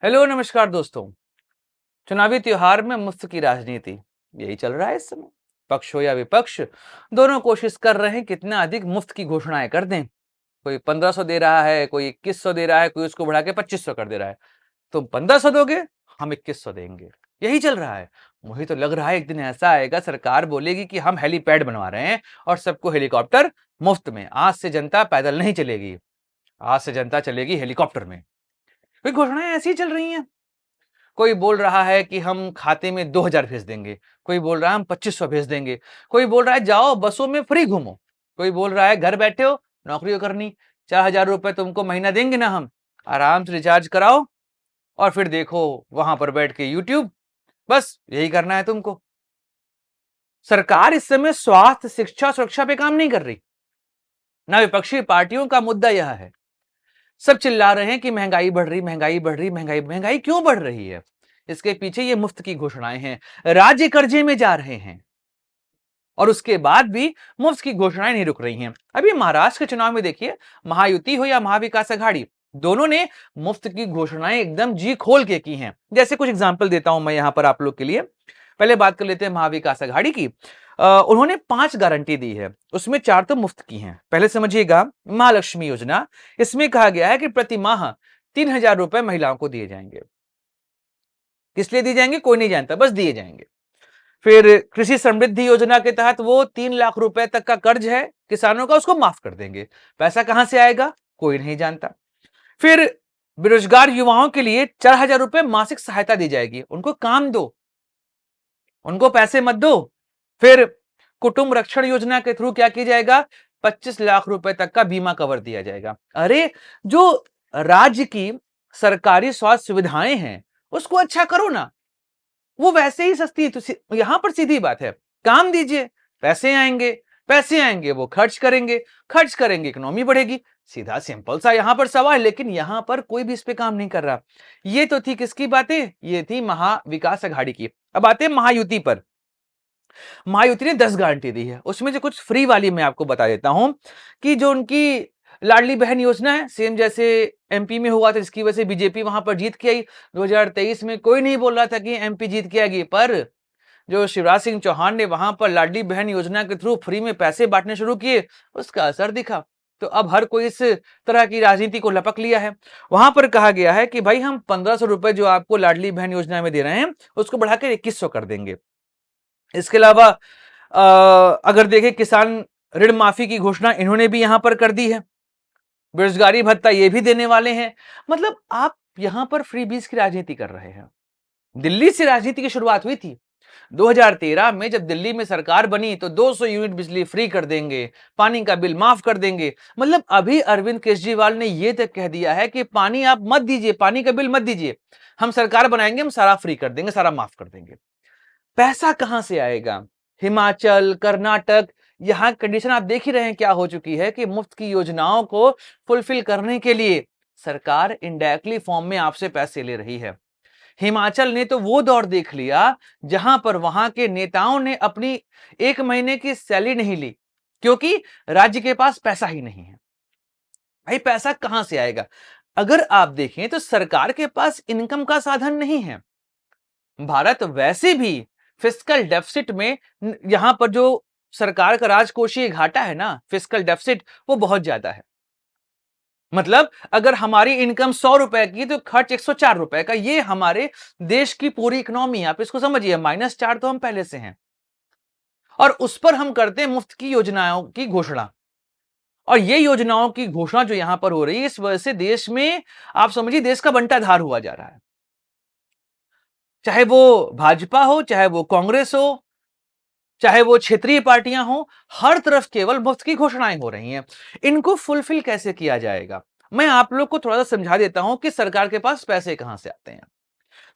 Hello नमस्कार दोस्तों। चुनावी त्योहार में मुफ्त की राजनीति यही चल रहा है इस समय। पक्ष हो या विपक्ष, दोनों कोशिश कर रहे हैं कितना अधिक मुफ्त की घोषणाएं कर दें। कोई 1500 दे रहा है, कोई 2100 दे रहा है, कोई उसको बढ़ा के 2500 कर दे रहा है। तुम 1500 दोगे, हम 2100 देंगे। यही चल रहा है। मुझे तो लग रहा है एक दिन ऐसा आएगा, सरकार बोलेगी कि हम हेलीपैड बनवा रहे हैं और सबको हेलीकॉप्टर मुफ्त में। आज से जनता पैदल नहीं चलेगी, आज से जनता चलेगी हेलीकॉप्टर में। कोई घोषणाएं ऐसी चल रही हैं। कोई बोल रहा है कि हम खाते में 2000 भेज देंगे, कोई बोल रहा है हम 2500 भेज देंगे, कोई बोल रहा है जाओ बसों में फ्री घूमो, कोई बोल रहा है घर बैठे हो नौकरी करनी, 4000 रुपए तुमको महीना देंगे ना, हम आराम से रिचार्ज कराओ और फिर देखो वहां पर बैठ के यूट्यूब। बस यही करना है तुमको। सरकार इस समय स्वास्थ्य, शिक्षा, सुरक्षा पे काम नहीं कर रही। ना विपक्षी पार्टियों का मुद्दा यह है। सब चिल्ला रहे हैं कि महंगाई बढ़ रही, महंगाई बढ़ रही, महंगाई महंगाई क्यों बढ़ रही है? इसके पीछे ये मुफ्त की घोषणाएं हैं। राज्य कर्जे में जा रहे हैं और उसके बाद भी मुफ्त की घोषणाएं नहीं रुक रही हैं। अभी महाराष्ट्र के चुनाव में देखिए, महायुति हो या महाविकास अघाड़ी, दोनों ने मुफ्त की घोषणाएं एकदम जी खोल के की हैं। जैसे कुछ एग्जाम्पल देता हूं मैं यहां पर आप लोग के लिए। पहले बात कर लेते हैं महाविकास अघाड़ी की। उन्होंने 5 गारंटी दी है, उसमें 4 तो मुफ्त की हैं। पहले समझिएगा, महालक्ष्मी योजना। इसमें कहा गया है कि प्रति माह 3000 रुपए महिलाओं को दिए जाएंगे। किस लिए दिए जाएंगे कोई नहीं जानता, बस दिए जाएंगे। फिर कृषि समृद्धि योजना के तहत वो 3 लाख रुपए तक का कर्ज है किसानों का, उसको माफ कर देंगे। पैसा कहां से आएगा कोई नहीं जानता। फिर बेरोजगार युवाओं के लिए 4000 रुपए मासिक सहायता दी जाएगी। उनको काम दो, उनको पैसे मत दो। फिर कुटुंब रक्षण योजना के थ्रू क्या किया जाएगा, 25 लाख रुपए तक का बीमा कवर दिया जाएगा। अरे, जो राज्य की सरकारी स्वास्थ्य सुविधाएं हैं उसको अच्छा करो ना, वो वैसे ही सस्ती है। तो यहां पर सीधी बात है, काम दीजिए, पैसे आएंगे, पैसे आएंगे वो खर्च करेंगे, खर्च करेंगे इकोनॉमी बढ़ेगी। सीधा सिंपल सा यहां पर सवाल। लेकिन यहां पर कोई भी इस पे काम नहीं कर रहा। ये तो थी किसकी बातें, ये थी महाविकास अघाड़ी की। अब आते हैं महायुति पर। महायुति ने 10 गारंटी दी है, उसमें जो कुछ फ्री वाली मैं आपको बता देता हूं कि जो उनकी लाडली बहन योजना है, सेम जैसे एमपी में हुआ था, जिसकी वजह से बीजेपी वहां पर जीत के आई। 2023 में कोई नहीं बोल रहा था कि एमपी जीत के आएगी, पर जो शिवराज सिंह चौहान ने वहां पर लाडली बहन योजना के थ्रू फ्री में पैसे बांटने शुरू किए, उसका असर दिखा। तो अब हर कोई इस तरह की राजनीति को लपक लिया है। वहां पर कहा गया है कि भाई हम 1500 रुपए जो आपको लाडली बहन योजना में दे रहे हैं उसको बढ़ाकर 2100 कर देंगे। इसके अलावा अगर देखें, किसान ऋण माफी की घोषणा इन्होंने भी यहां पर कर दी है। बेरोजगारी भत्ता ये भी देने वाले हैं। मतलब आप यहां पर फ्री बीज की राजनीति कर रहे हैं। दिल्ली से राजनीति की शुरुआत हुई थी। 2013 में जब दिल्ली में सरकार बनी तो 200 यूनिट बिजली फ्री कर देंगे, पानी का बिल माफ कर देंगे। मतलब अभी अरविंद केजरीवाल ने यह तक कह दिया है कि पानी आप मत दीजिए, पानी का बिल मत दीजिए, हम सरकार बनाएंगे, हम सारा फ्री कर देंगे, सारा माफ कर देंगे। पैसा कहां से आएगा? हिमाचल, कर्नाटक, यहां कंडीशन आप देख ही रहे हैं क्या हो चुकी है कि मुफ्त की योजनाओं को फुलफिल करने के लिए सरकार इनडायरेक्टली फॉर्म में आपसे पैसे ले रही है। हिमाचल ने तो वो दौर देख लिया जहां पर वहां के नेताओं ने अपनी 1 महीने की सैलरी नहीं ली, क्योंकि राज्य के पास पैसा ही नहीं है। भाई पैसा कहां से आएगा? अगर आप देखें तो सरकार के पास इनकम का साधन नहीं है। भारत वैसे भी फिस्कल डेफिसिट में, यहां पर जो सरकार का राजकोषीय घाटा है ना, फिस्कल डेफिसिट, वो बहुत ज्यादा है। मतलब अगर हमारी इनकम 100 रुपए की तो खर्च 104 रुपए का। ये हमारे देश की पूरी इकोनॉमी, आप इसको समझिए, -4 तो हम पहले से हैं और उस पर हम करते हैं मुफ्त की योजनाओं की घोषणा। और ये योजनाओं की घोषणा जो यहां पर हो रही है, इस वजह से देश में आप समझिए देश का बंटाधार हुआ जा रहा है। चाहे वो भाजपा हो, चाहे वो कांग्रेस हो, चाहे वो क्षेत्रीय पार्टियां हो, हर तरफ केवल मुफ्त की घोषणाएं हो रही हैं। इनको फुलफिल कैसे किया जाएगा? मैं आप लोग को थोड़ा सा समझा देता हूं कि सरकार के पास पैसे कहां से आते हैं।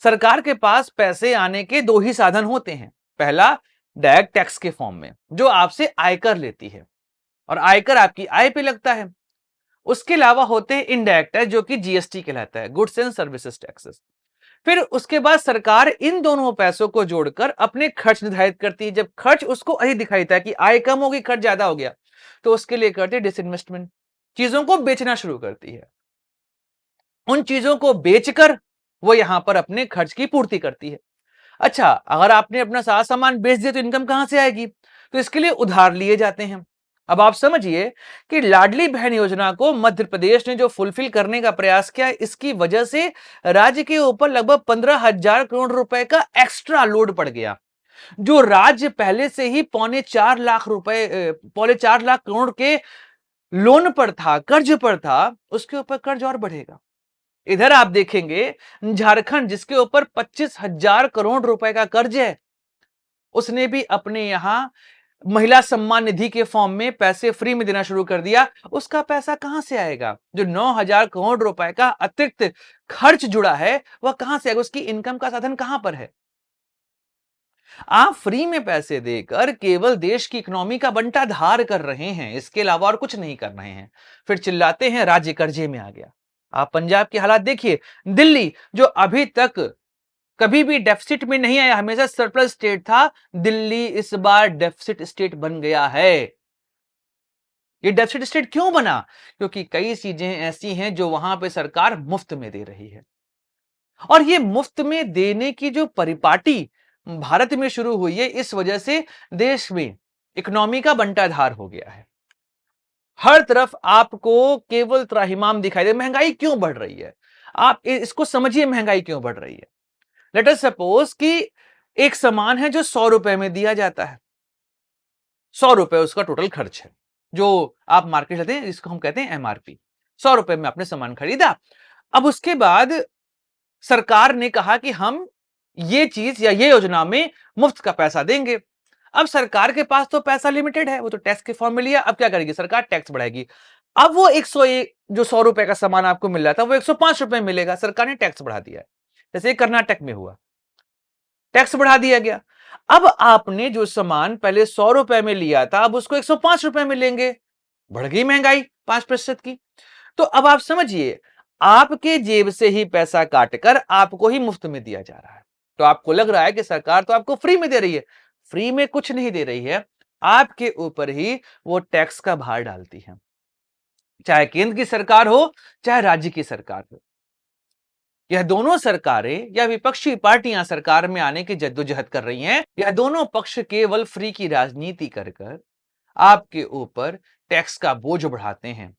सरकार के पास पैसे आने के 2 ही साधन होते हैं। पहला, डायरेक्ट टैक्स के फॉर्म में, जो आपसे आयकर लेती है और आयकर आपकी आय पे लगता है। उसके अलावा होते हैं इनडायरेक्ट टैक्स, जो कि जीएसटी कहलाता है, गुड्स एंड सर्विसेज टैक्सेस। फिर उसके बाद सरकार इन दोनों पैसों को जोड़कर अपने खर्च निर्धारित करती है। जब खर्च उसको यही दिखाई देता है कि आय कम होगी, खर्च ज्यादा हो गया, तो उसके लिए करती है डिसइन्वेस्टमेंट, चीजों को बेचना शुरू करती है। उन चीजों को बेचकर वो यहां पर अपने खर्च की पूर्ति करती है। अच्छा, अगर आपने अपना सारा सामान बेच दिया तो इनकम कहां से आएगी? तो इसके लिए उधार लिए जाते हैं। अब आप समझिए कि लाडली बहन योजना को मध्य प्रदेश ने जो फुलफिल करने का प्रयास किया, इसकी वजह से राज्य के ऊपर लगभग 15,000 करोड़ रुपए का एक्स्ट्रा लोड पड़ गया। जो राज्य पहले से ही पौने 4 लाख करोड़ के लोन पर था, कर्ज पर था, उसके ऊपर कर्ज और बढ़ेगा। इधर आप देखेंगे झारखंड, जिसके ऊपर 25,000 करोड़ रुपए का कर्ज है, उसने भी अपने यहां महिला सम्मान निधि के फॉर्म में पैसे फ्री में देना शुरू कर दिया। उसका पैसा कहां से आएगा? जो 9,000 करोड़ रुपए का अतिरिक्त खर्च जुड़ा है, वह कहां से आएगा? उसकी इनकम का साधन कहां पर है? आप फ्री में पैसे देकर केवल देश की इकोनॉमी का बंटाधार कर रहे हैं, इसके अलावा और कुछ नहीं कर रहे हैं। फिर चिल्लाते हैं राज्य कर्जे में आ गया। आप पंजाब के हालात देखिए, दिल्ली जो अभी तक कभी भी डेफिसिट में नहीं आया, हमेशा सरप्लस स्टेट था, दिल्ली इस बार डेफिसिट स्टेट बन गया है। ये डेफिसिट स्टेट क्यों बना? क्योंकि कई चीजें ऐसी हैं जो वहां पे सरकार मुफ्त में दे रही है। और ये मुफ्त में देने की जो परिपाटी भारत में शुरू हुई है, इस वजह से देश में इकोनॉमी का बंटाधार हो गया है। हर तरफ आपको केवल त्राहिमाम दिखाई दे। महंगाई क्यों बढ़ रही है? आप इसको समझिए, महंगाई क्यों बढ़ रही है। लेट अस सपोज कि एक सामान है जो 100 रुपए में दिया जाता है, 100 रुपए उसका टोटल खर्च है, जो आप मार्केट लेते हैं, जिसको हम कहते हैं एमआरपी। 100 रुपए में आपने सामान खरीदा। अब उसके बाद सरकार ने कहा कि हम ये चीज या ये योजना में मुफ्त का पैसा देंगे। अब सरकार के पास तो पैसा लिमिटेड है, वो तो टैक्स के फॉर्म में लिया। अब क्या करेगी सरकार? टैक्स बढ़ाएगी। अब वो 101 जो 100 रुपए का सामान आपको मिल रहा था, वो 105 रुपए मिलेगा। सरकार ने टैक्स बढ़ा दिया है। जैसे कर्नाटक में हुआ, टैक्स बढ़ा दिया गया। अब आपने जो सामान पहले 100 रुपए में लिया था, अब उसको 105 रुपए में लेंगे। बढ़ गई महंगाई 5% की। तो अब आप समझिए, आपके जेब से ही पैसा काटकर आपको ही मुफ्त में दिया जा रहा है। तो आपको लग रहा है कि सरकार तो आपको फ्री में दे रही है। फ्री में कुछ नहीं दे रही है, आपके ऊपर ही वो टैक्स का भार डालती है। चाहे केंद्र की सरकार हो, चाहे राज्य की सरकार हो। यह दोनों सरकारें या विपक्षी पार्टियां सरकार में आने की जद्दोजहद कर रही हैं। यह दोनों पक्ष केवल फ्री की राजनीति कर कर आपके ऊपर टैक्स का बोझ बढ़ाते हैं।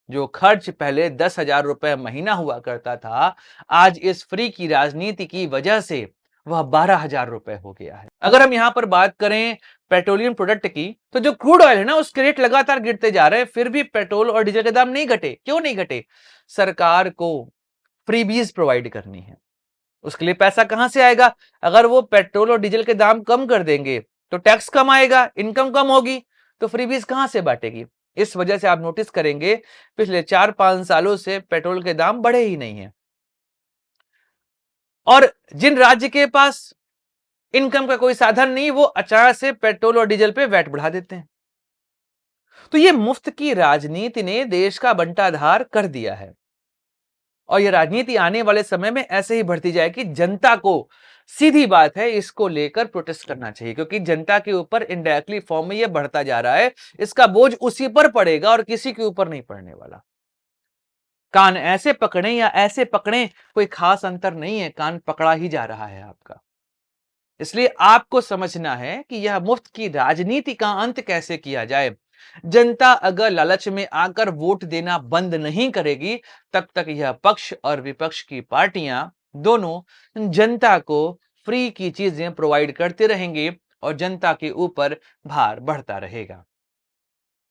जो खर्च पहले 10,000 रुपए महीना हुआ करता था, आज इस फ्री की राजनीति की वजह से वह 12,000 रुपए हो गया है। अगर हम यहां पर बात करें पेट्रोलियम प्रोडक्ट की, तो जो क्रूड ऑयल है ना, उसके रेट लगातार गिरते जा रहे हैं, फिर भी पेट्रोल और डीजल के दाम नहीं घटे। क्यों नहीं घटे? सरकार को फ्रीबीज प्रोवाइड करनी है। उसके लिए पैसा कहां से आएगा? अगर वो पेट्रोल और डीजल के दाम कम कर देंगे तो टैक्स कम आएगा, इनकम कम होगी, तो फ्रीबीज कहां से बांटेगी? इस वजह से आप नोटिस करेंगे पिछले 4-5 सालों से पेट्रोल के दाम बढ़े ही नहीं है। और जिन राज्य के पास इनकम का कोई साधन नहीं, वो अचानक से पेट्रोल और डीजल पे वैट बढ़ा देते हैं। तो ये मुफ्त की राजनीति ने देश का बंटाधार कर दिया है। और यह राजनीति आने वाले समय में ऐसे ही बढ़ती जाएगी। जनता को सीधी बात है, इसको लेकर प्रोटेस्ट करना चाहिए, क्योंकि जनता के ऊपर इनडायरेक्टली फॉर्म में यह बढ़ता जा रहा है। इसका बोझ उसी पर पड़ेगा और किसी के ऊपर नहीं पड़ने वाला। कान ऐसे पकड़े या ऐसे पकड़े, कोई खास अंतर नहीं है, कान पकड़ा ही जा रहा है आपका। इसलिए आपको समझना है कि यह मुफ्त की राजनीति का अंत कैसे किया जाए। जनता अगर लालच में आकर वोट देना बंद नहीं करेगी, तब तक यह पक्ष और विपक्ष की पार्टियां दोनों जनता को फ्री की चीजें प्रोवाइड करते रहेंगे और जनता के ऊपर भार बढ़ता रहेगा।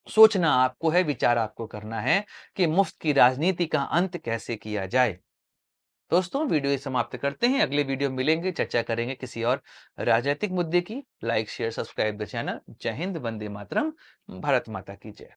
सोचना आपको है, विचार आपको करना है कि मुफ्त की राजनीति का अंत कैसे किया जाए। दोस्तों, वीडियो समाप्त करते हैं। अगले वीडियो मिलेंगे, चर्चा करेंगे किसी और राजनीतिक मुद्दे की। Like share subscribe the channel. जय हिंद, वंदे मातरम, भारत माता की जय।